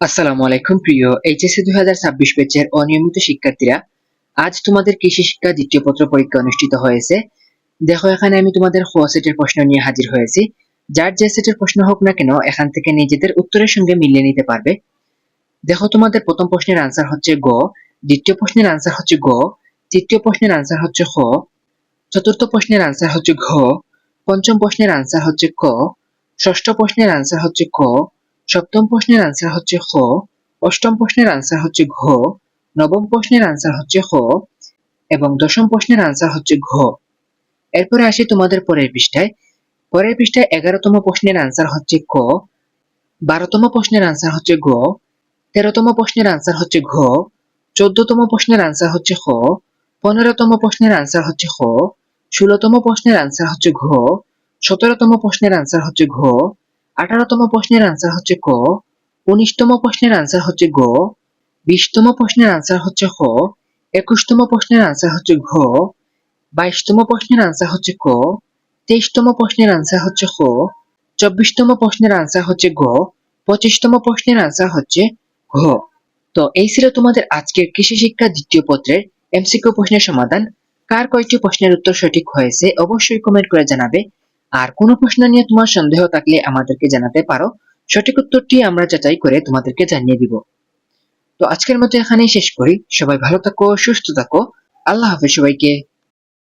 আসসালামু আলাইকুম প্রিয় এইচএসসি 2026 ব্যাচের অনিয়মিত শিক্ষার্থীরা, আজ তোমাদের কৃষি শিক্ষা দ্বিতীয় পত্র পরীক্ষা অনুষ্ঠিত হয়েছে। দেখো, এখানে আমি তোমাদের খ সেটের প্রশ্ন নিয়ে হাজির হয়েছি। যার যে সেটের প্রশ্ন হোক না কেন, এখান থেকে নিজেদের উত্তরের সঙ্গে মিলিয়ে নিতে পারবে। দেখো, তোমাদের প্রথম প্রশ্নের আনসার হচ্ছে গ, দ্বিতীয় প্রশ্নের আনসার হচ্ছে গ, তৃতীয় প্রশ্নের আনসার হচ্ছে খ, চতুর্থ প্রশ্নের আনসার হচ্ছে ঘ, পঞ্চম প্রশ্নের আনসার হচ্ছে ক, ষষ্ঠ প্রশ্নের আনসার হচ্ছে ক, সপ্তম প্রশ্নের আনসার হচ্ছে খ, অষ্টম প্রশ্নের আনসার হচ্ছে ঘ, নবম প্রশ্নের আনসার হচ্ছে খ এবং দশম প্রশ্নের আনসার হচ্ছে ঘ। এরপরে আসি তোমাদের পরের পৃষ্ঠায়। 11তম প্রশ্নের আনসার হচ্ছে ক, 12তম প্রশ্নের আনসার হচ্ছে গ, 13তম প্রশ্নের আনসার হচ্ছে ঘ, 14তম প্রশ্নের আনসার হচ্ছে খ, 15তম প্রশ্নের আনসার হচ্ছে খ, 16তম প্রশ্নের আনসার হচ্ছে ঘ, 17তম প্রশ্নের আনসার হচ্ছে ঘ, 18তম প্রশ্নের আনসার হচ্ছে ক, 19তম প্রশ্নের আনসার হচ্ছে গ, 20তম প্রশ্নের আনসার হচ্ছে খ, 21তম প্রশ্নের আনসার হচ্ছে ঘ, 22তম প্রশ্নের আনসার হচ্ছে ক, 23তম প্রশ্নের আনসার হচ্ছে খ, 24তম প্রশ্নের আনসার হচ্ছে গ, 25তম প্রশ্নের আনসার হচ্ছে ঘ। তো এই ছিল তোমাদের আজকের কৃষি শিক্ষা দ্বিতীয় পত্রের এমসিকিউ প্রশ্নের সমাধান। কার কয়টি প্রশ্নের উত্তর সঠিক হয়েছে অবশ্যই কমেন্ট করে জানাবে। আর কোনো প্রশ্ন নিয়ে তোমার সন্দেহ থাকলে আমাদেরকে জানাতে পারো, সঠিক উত্তরটি আমরা যাচাই করে তোমাদেরকে জানিয়ে দিব। তো আজকের মতো এখানেই শেষ করি। সবাই ভালো থাকো, সুস্থ থাকো। আল্লাহ হাফেজ সবাইকে।